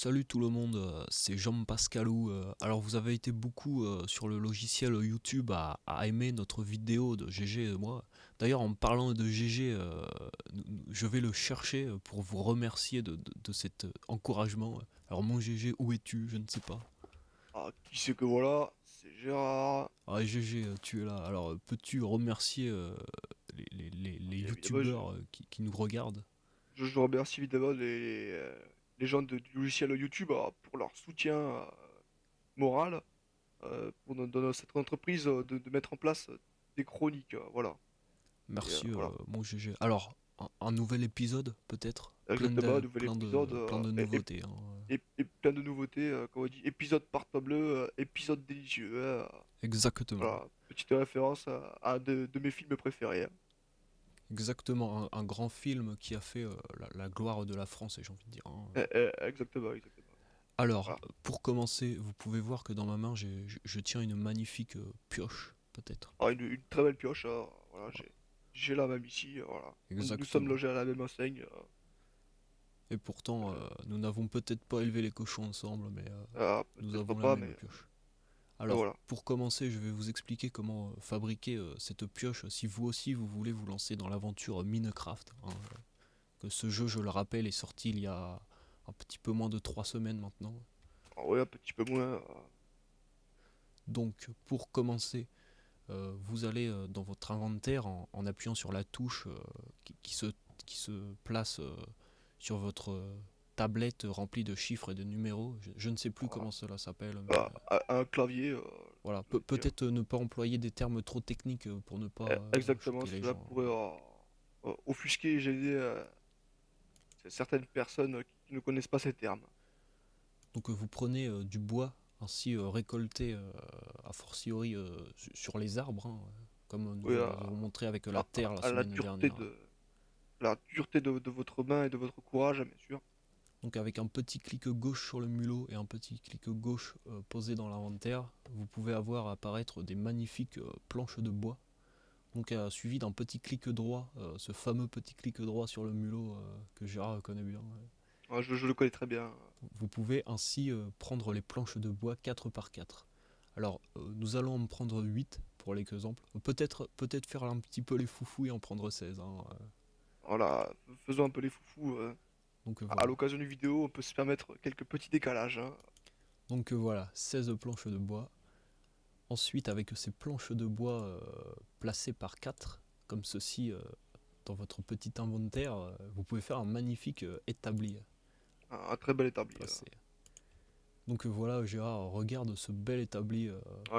Salut tout le monde, c'est Jean Pascalou. Alors vous avez été beaucoup sur le logiciel YouTube à aimer notre vidéo de GG et moi. D'ailleurs en parlant de GG, je vais le chercher pour vous remercier de cet encouragement. Alors mon GG, où es-tu? Je ne sais pas. Ah, qui c'est que voilà? C'est Gérard. Ah GG, tu es là. Alors peux-tu remercier les Évidemment, YouTubeurs qui nous regardent? je remercie évidemment les gens du logiciel YouTube pour leur soutien moral pour dans cette entreprise de mettre en place des chroniques. Voilà. Et Merci voilà. mon GG. Alors un nouvel épisode peut-être? Exactement, nouvel épisode Plein de nouveautés, hein. et plein de nouveautés. Comme on dit, épisode partant bleu, épisode délicieux. Exactement. Voilà. Petite référence à de mes films préférés. Exactement, un grand film qui a fait la gloire de la France, j'ai envie de dire, hein. Exactement, exactement. Alors, Voilà. pour commencer, vous pouvez voir que dans ma main, je tiens une magnifique pioche, peut-être. Ah, une très belle pioche. Voilà, j'ai la même ici. Voilà. Nous sommes Exactement. logés à la même enseigne. Et pourtant, Euh, nous n'avons peut-être pas élevé les cochons ensemble, mais nous Peut-être avons la pas, même mais pioche. Alors, voilà. pour commencer, je vais vous expliquer comment fabriquer cette pioche si vous aussi vous voulez vous lancer dans l'aventure Minecraft, hein. Que ce jeu, je le rappelle, est sorti il y a un petit peu moins de 3 semaines maintenant. Ah ouais, un petit peu moins. Donc, pour commencer, vous allez dans votre inventaire en appuyant sur la touche qui se place sur votre tablette remplie de chiffres et de numéros. Je ne sais plus Voilà. comment cela s'appelle, mais Un clavier, voilà. je veux dire. Peut-être ne pas employer des termes trop techniques pour ne pas Exactement, choquer les cela gens. pourrait offusquer et gêner certaines personnes qui ne connaissent pas ces termes. Donc vous prenez du bois ainsi récolté a fortiori sur les arbres, hein, comme nous Oui, vous avons montré avec la terre la à semaine dernière. la dureté de votre main et de votre courage, bien sûr. Donc avec un petit clic gauche sur le mulot et un petit clic gauche posé dans l'inventaire, vous pouvez avoir apparaître des magnifiques planches de bois. Donc suivi d'un petit clic droit, ce fameux petit clic droit sur le mulot que Gérard connaît bien. Je le connais très bien. Vous pouvez ainsi prendre les planches de bois 4 par 4. Alors nous allons en prendre 8 pour l'exemple. Peut-être faire un petit peu les foufous et en prendre 16, hein. Voilà, faisons un peu les foufous. Donc À voilà. l'occasion d'une vidéo, on peut se permettre quelques petits décalages. Donc voilà, 16 planches de bois. Ensuite, avec ces planches de bois placées par 4, comme ceci, dans votre petit inventaire, vous pouvez faire un magnifique établi. Un très bel établi. Placé. Donc voilà, Gérard, regarde ce bel établi.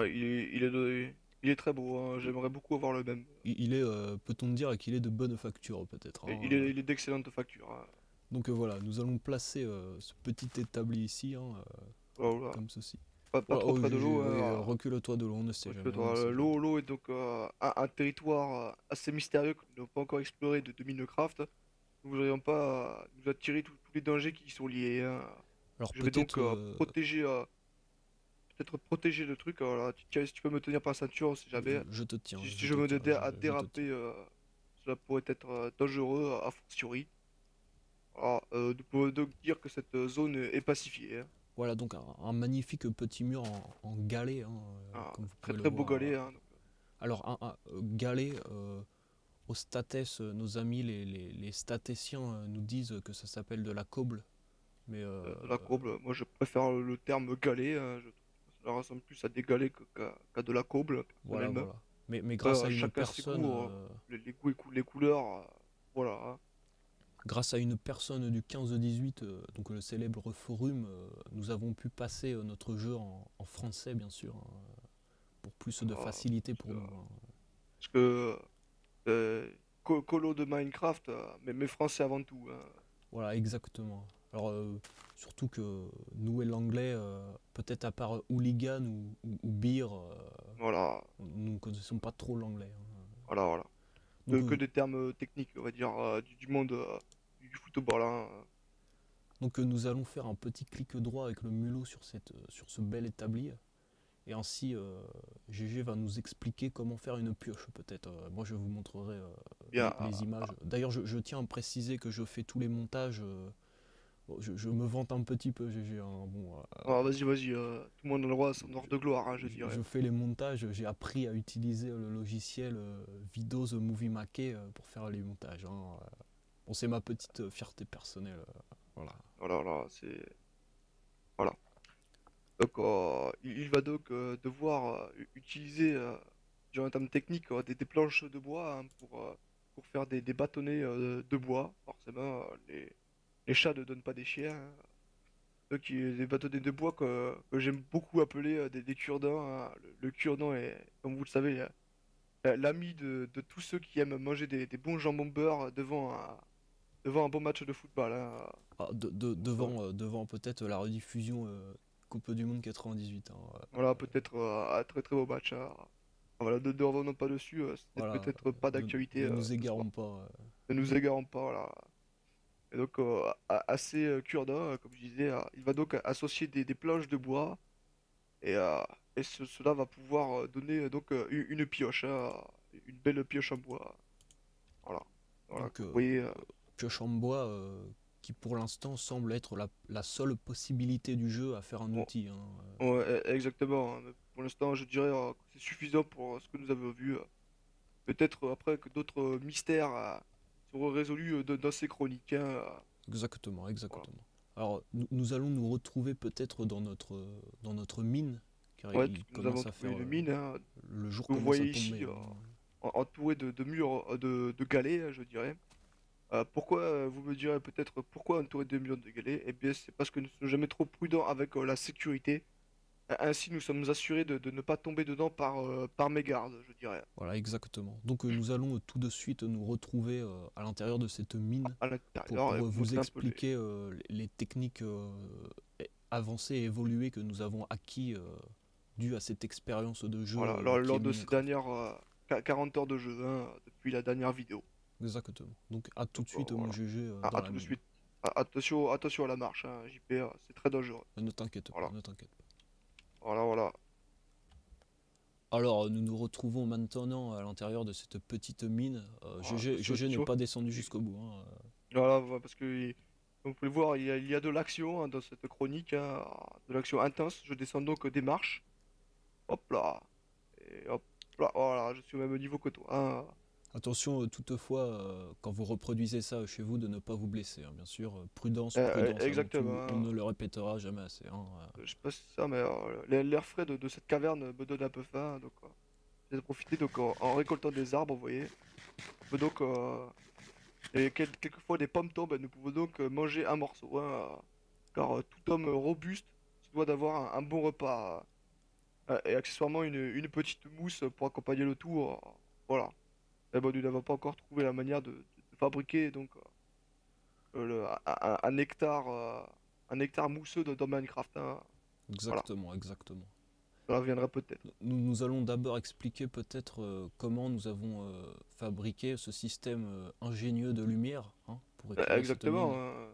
Il est très beau, hein. J'aimerais beaucoup avoir le même. Il est, peut-on dire qu'il est de bonne facture, peut-être, Et hein. il est d'excellente facture, hein. Donc voilà, nous allons placer ce petit établi ici, hein, Voilà. comme ceci. Pas Voilà, trop oh, près de l'eau, oui, hein. recule-toi de l'eau, on ne sait jamais, on ne Recule-toi. sait jamais. L'eau est donc un territoire assez mystérieux que nous n'avons pas encore exploré de Minecraft. Nous ne voudrions pas nous attirer tous les dangers qui y sont liés, hein. Alors Je vais donc peut-être, peut-être protéger le truc. Voilà. Tiens, si tu peux me tenir par la ceinture, on sait jamais. je te tiens, Si je me à je te tiens. déraper, cela pourrait être dangereux, a fortiori. Alors, nous pouvons donc dire que cette zone est pacifiée, hein. Voilà donc un magnifique petit mur en galets, hein, comme vous Très pouvez le très beau voir. galet, hein, donc, Alors un galet, aux statès, nos amis les statéciens nous disent que ça s'appelle de la coble. Mais de la courbe. Moi, je préfère le terme galet, hein. Je trouve que ça ressemble plus à des galets qu'à de la courbe, voilà, personnellement. voilà. Mais Après, grâce à une chacun ses personne, goûts, les goûts et les couleurs, voilà, hein. grâce à une personne du 15-18, donc le célèbre forum, nous avons pu passer notre jeu en français, bien sûr, hein, pour plus de facilité Parce pour nous, hein. parce que colo de Minecraft, mais français avant tout, hein. Voilà, exactement. Alors, surtout que nous et l'anglais, peut-être à part hooligan ou beer, Voilà, nous ne connaissons pas trop l'anglais, hein. voilà. Donc, Que des termes techniques, on va dire, du monde du football, hein. nous allons faire un petit clic droit avec le mulot sur, sur ce bel établi. Et ainsi, GG va nous expliquer comment faire une pioche, peut-être. Moi, je vous montrerai Bien, les images. D'ailleurs, je tiens à préciser que je fais tous les montages Bon, je me vante un petit peu, GG, hein. Bon, Ah, vas-y, vas-y, tout le monde a le droit à son heure de gloire, hein, je dirais. je fais les montages, j'ai appris à utiliser le logiciel Windows Movie Maker pour faire les montages, hein. Bon, c'est ma petite fierté personnelle. Voilà. Voilà, là, c'est... Voilà. Donc, il va donc devoir utiliser, en termes techniques, des planches de bois hein, pour faire des bâtonnets de bois. Forcément, les chats ne donnent pas des chiens, hein. Donc, des bâtonnets de bois que j'aime beaucoup appeler des cure-dents, hein. Le cure-dent est, comme vous le savez, l'ami de tous ceux qui aiment manger des bons jambons beurre devant un bon match de football, hein. Ah, Ça, devant peut-être la rediffusion Coupe du Monde 98, hein. voilà, peut-être un très très beau match, hein. Voilà, ne revenons pas dessus, c'était Voilà, peut-être pas d'actualité ne nous ce soir. égarons pas. Ne nous égarons pas, voilà. Et donc, assez cure-dent, comme je disais, il va donc associer des planches de bois et, cela va pouvoir donner donc une pioche, hein, une belle pioche en bois. Voilà, voilà, Donc, que vous voyez. pioche en bois qui pour l'instant semble être la seule possibilité du jeu à faire un Bon, outil, hein. ouais, exactement, hein. Mais pour l'instant, je dirais que c'est suffisant pour ce que nous avons vu. Peut-être après que d'autres mystères seront résolus dans ces chroniques, hein. Exactement, Voilà. exactement. Alors, nous allons nous retrouver peut-être dans notre mine, car Ouais, il nous avons commence à trouvé faire. une mine, hein, Le jour que vous commence à voyez ici, tomber, hein. entourée de murs de galets, je dirais. Pourquoi, vous me direz peut-être pourquoi entouré de murs de galets? Eh bien, c'est parce que nous ne sommes jamais trop prudents avec la sécurité. Ainsi, nous sommes assurés de ne pas tomber dedans par mégarde, je dirais. Voilà, exactement. Donc, nous allons tout de suite nous retrouver à l'intérieur de cette mine À l'intérieur et pour vous vous montrer un peu expliquer les techniques avancées et évoluées que nous avons acquis dû à cette expérience de jeu voilà, qui est lors de ces Minecraft. dernières 40 heures de jeu, hein, depuis la dernière vidéo. Exactement. Donc, à tout Donc de suite, mon voilà. GG, dans À la tout de mine. suite. Attention, attention à la marche, hein, JP, c'est très dangereux. Ne t'inquiète pas, Voilà, ne t'inquiète pas. voilà, voilà. Alors, nous nous retrouvons maintenant à l'intérieur de cette petite mine. Voilà, attention, GG n'est attention. pas descendu Et- jusqu'au bout, hein. Voilà, voilà, parce que, comme vous pouvez le voir, il y a de l'action hein, dans cette chronique, hein, de l'action intense. Je descends donc des marches. Hop là. Et hop là, voilà, je suis au même niveau que toi, hein. Attention toutefois, quand vous reproduisez ça chez vous, de ne pas vous blesser, hein. Bien sûr, prudence, prudence avant tout. On Exactement, ne hein. le répétera jamais assez, hein. Je sais pas si c'est ça, mais l'air frais de cette caverne me donne un peu faim, donc j'ai profité donc en récoltant des arbres, vous voyez. On peut donc et quelquefois des pommes tombent, nous pouvons donc manger un morceau, hein, car tout homme robuste se doit d'avoir un bon repas et accessoirement une petite mousse pour accompagner le tout. Voilà. Mais bon, nous n'avons pas encore trouvé la manière de fabriquer donc un nectar mousseux dans Minecraft, hein. Voilà, Exactement, exactement. ça viendra peut-être. Nous allons d'abord expliquer peut-être comment nous avons fabriqué ce système ingénieux de lumière, hein, pour éclairer cette Exactement, mine. hein.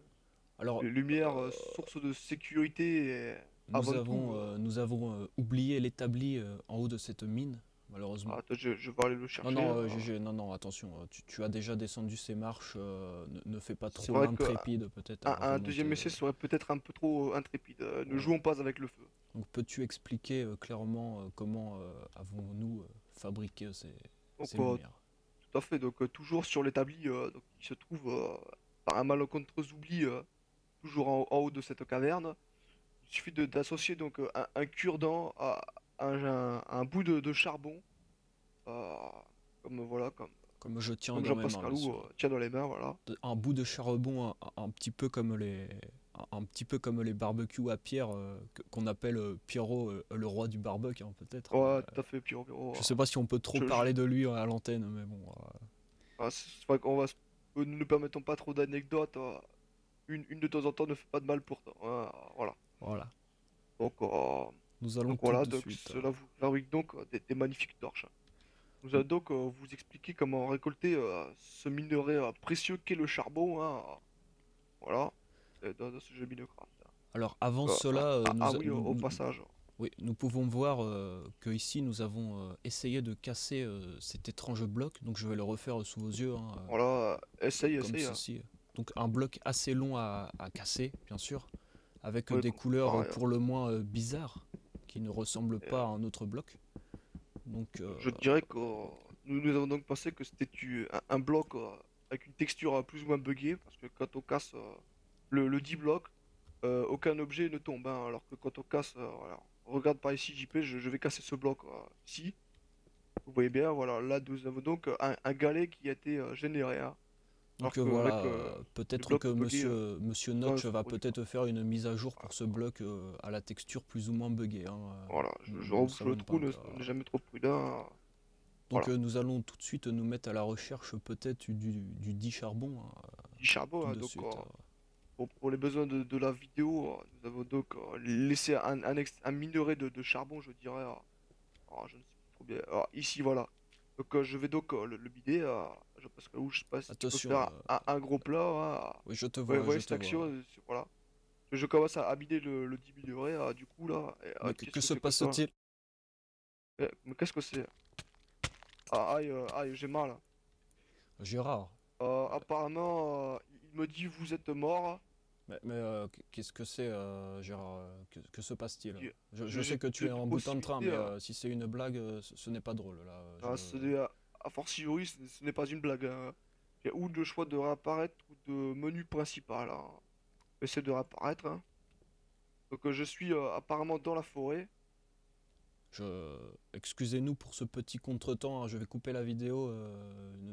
Alors, Les lumières, source de sécurité avant tout. nous avons oublié l'établi en haut de cette mine, malheureusement. Attends, je vais aller le Non, chercher, non, hein. GG, non, non, attention, tu as déjà descendu ces marches, ne fais pas C'est trop vrai que l'intrépide peut-être à un deuxième remonter. essai serait peut-être un peu trop intrépide. Ne Voilà. jouons pas avec le feu. Donc peux-tu expliquer clairement comment avons-nous fabriqué Donc, ces lumières? tout à fait. Donc, toujours sur l'établi donc, qui se trouve par un malencontreux oubli, toujours en haut de cette caverne. Il suffit d'associer donc un cure-dent à un bout de charbon, euh, comme voilà, Comme je tiens comme dans mes Jean-Paul mains, bien Scalou sûr. tient dans les mains, voilà. Un bout de charbon un petit peu comme un petit peu comme les barbecues à pierre qu'on appelle Pierrot le roi du barbecue, hein, peut-être. Ouais, tout à fait, Pierrot. Pierrot, Je sais pas si on peut trop je- parler de lui à l'antenne, mais bon. c'est vrai qu'on va ne nous permettons pas trop d'anecdotes. Une de temps en temps ne fait pas de mal pourtant, hein, voilà. Voilà. Donc, Nous allons donc tout voilà, de donc suite. cela vous fabrique donc des magnifiques torches. Nous allons donc vous expliquer comment récolter ce minerai précieux qu'est le charbon, hein, voilà, dans ce jeu Minecraft. Alors avant cela, Oui, au passage. oui, nous pouvons voir que ici nous avons essayé de casser cet étrange bloc. Donc je vais le refaire sous vos yeux, hein, Voilà, essaye, comme essaye, hein. ceci. Donc un bloc assez long à casser, bien sûr, avec Ouais, des donc couleurs pareil, pour le moins bizarres, qui ne ressemblent et, pas à un autre bloc. Donc je dirais que nous avons donc pensé que c'était un bloc avec une texture plus ou moins buggée, parce que quand on casse le dit bloc, aucun objet ne tombe, hein, alors que quand on casse, voilà, regarde par ici JP, je vais casser ce bloc ici, vous voyez bien, voilà, là nous avons donc un galet qui a été généré, hein, alors qu'avec voilà, le peut-être que bloc buggé Monsieur non, Notch ça ne va produit pas. peut-être faire une mise à jour pour Voilà, ce bloc à la texture plus ou moins buggée, hein. voilà, je Nous ne rebouche le savons pas trou, encore. n'est jamais trop prudent, Donc voilà. nous allons tout de suite nous mettre à la recherche peut-être du dit charbon, hein, Du charbon, tout hein, de donc suite. pour les besoins de la vidéo, nous avons donc laissé un minerai de charbon, je dirais. Je ne sais plus trop bien. Alors, ici, voilà. Donc, je vais donc le bider. Parce que je sais pas si tu peux Attention, faire un gros plat. oui je te Ouais, vois, voyez je cette te action. vois. Voilà. Je commence à bider le 10 minerai. Du coup, là. Mais Qu'est-ce que que se c'est que ça? passe-t-il? Mais qu'est-ce que c'est? Aïe, aïe, j'ai mal. Gérard, Apparemment, il me dit vous êtes mort. qu'est-ce que c'est, Gérard? Que se passe-t-il? Puis, Je sais que tu j'ai es deux en bout de train, possibilités. mais si c'est une blague, ce n'est pas drôle là. Ce n'est, a fortiori, ce n'est pas une blague, hein. Il y a ou le choix de réapparaître ou de menu principal, hein. Essaie de réapparaître, hein. Donc je suis apparemment dans la forêt. Je... Excusez-nous pour ce petit contretemps, hein, je vais couper la vidéo.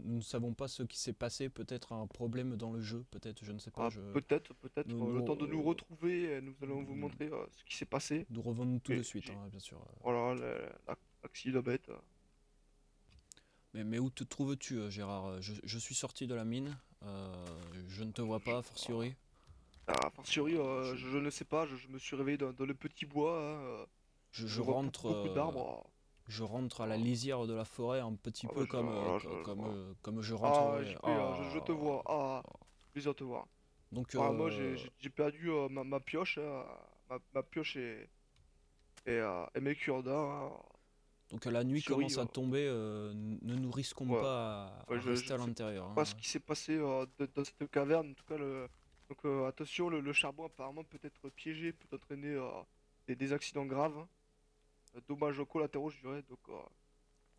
Nous ne savons pas ce qui s'est passé, peut-être un problème dans le jeu, peut-être, je ne sais pas. Peut-être, Nous, le nous, temps de nous retrouver, nous allons vous nous- montrer ce qui s'est passé. nous revenons tout de Et suite, hein, bien sûr. voilà, l'accident bête. Mais où te trouves-tu, Gérard? Je suis sorti de la mine, je ne te vois Je, pas, a fortiori. a fortiori, Je, je ne sais pas, je me suis réveillé dans le petit bois, hein, je je vois rentre, beaucoup d'arbres. je rentre à la Voilà. lisière de la forêt, un petit peu comme, Voilà, voilà. comme je Ah, rentrerai. JP, je te Ah. vois. Ah, plaisir de te voir. Donc, Moi, j'ai perdu ma pioche, hein, ma pioche et mes cure-dents, hein. donc la nuit Fury, commence à tomber, ne nous risquons ouais, pas ouais, à je rester à ne sais l'intérieur, pas hein. ce qui s'est passé dans cette caverne. En tout cas, donc attention, le charbon apparemment peut être piégé, peut entraîner des accidents graves, hein. Dommages collatéraux, je dirais. Donc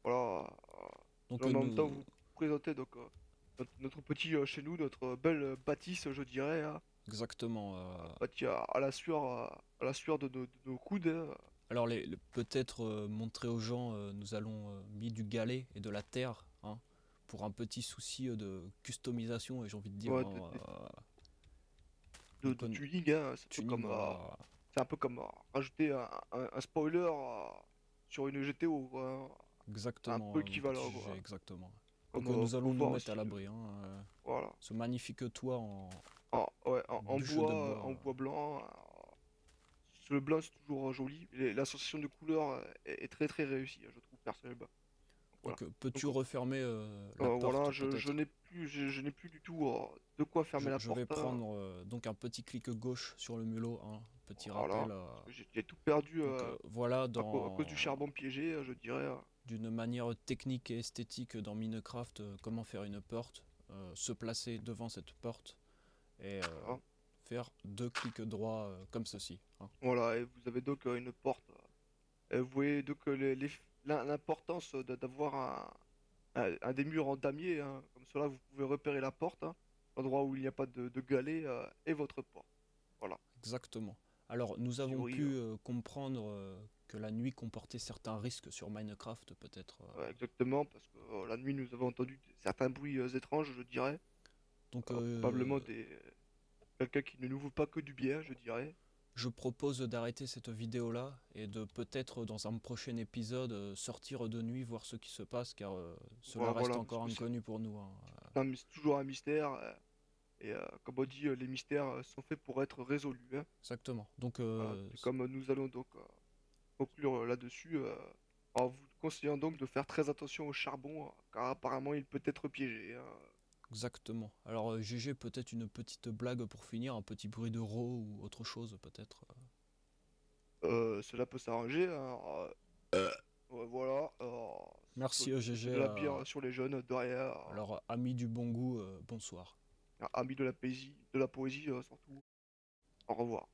voilà. Donc En même temps, nous, vous présentez donc notre petit chez nous, notre belle bâtisse, je dirais, hein, exactement. bâtie à la sueur de nos coudes, hein. Alors peut-être montrer aux gens, nous allons mis du galet et de la terre, hein, pour un petit souci de customisation, et j'ai envie de dire, Ouais, hein, de tuning, hein. tuning, voilà. C'est un peu comme rajouter un spoiler sur une GTO, quoi, hein. C'est un Exactement, peu mon petit équivalent, GG, quoi. exactement. Comme Donc nous pour allons nous voir mettre à aussi, l'abri, hein, voilà. ce magnifique toit en Ouais, bûche de en bois. bois blanc. Le blanc, c'est toujours joli. L'association de couleurs est très très réussie, hein, je trouve personnellement. Voilà. Donc peux-tu Donc refermer la voilà, porte peut-être? je n'ai plus du tout de quoi fermer la Je vais porte, hein. prendre donc un petit clic gauche sur le mulot, hein, petit Voilà. rappel. Parce que j'ai tout perdu Donc voilà, à cause du charbon piégé, je dirais. d'une manière technique et esthétique dans Minecraft, comment faire une porte, se placer devant cette porte et Voilà. faire deux clics droits comme ceci, hein. Voilà, et vous avez donc une porte. Vous voyez donc l'importance d'avoir un des murs en damier, hein. Comme cela, vous pouvez repérer la porte, hein. L'endroit où il n'y a pas de galet et votre porte. Voilà. Exactement. Alors nous A avons priori, pu comprendre que la nuit comportait certains risques sur Minecraft peut-être. ouais, exactement, parce que la nuit, nous avons entendu certains bruits étranges, je dirais. Donc Probablement quelqu'un qui ne nous veut pas que du bien, je dirais. je propose d'arrêter cette vidéo là et de peut-être dans un prochain épisode sortir de nuit, voir ce qui se passe, car cela Voilà, reste voilà, parce encore que inconnu pour nous, hein. c'est toujours un mystère. Et comme on dit, les mystères sont faits pour être résolus, hein. Exactement. Donc Voilà. Et comme nous allons donc conclure là-dessus, en vous conseillant donc de faire très attention au charbon, car apparemment il peut être piégé, hein. exactement. Alors GG, peut-être une petite blague pour finir, un petit bruit de ro ou autre chose peut-être. Cela peut s'arranger, hein. Ouais, voilà. Merci C'est GG. de la bière sur les jeunes, de rien. Alors ami du bon goût, bonsoir. Amis de la poésie surtout. Au revoir.